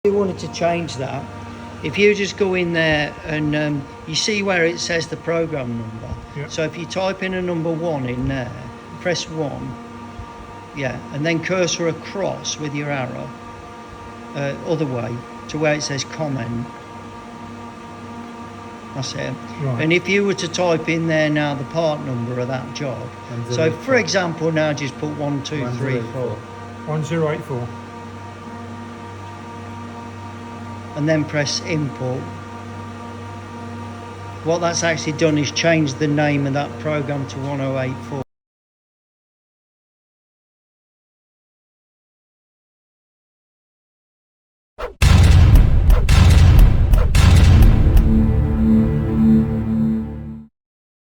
you wanted to change that, if you just go in there and you see where it says the program number. Yep. So if you type in a number 1 in there, press 1, yeah, and then cursor across with your arrow other way to where it says comment. That's it. Right. And if you were to type in there now the part number of that job, so for example now just put 1, 2, 3, 4, 1084. and then press import. What that's actually done is changed the name of that program to 1084.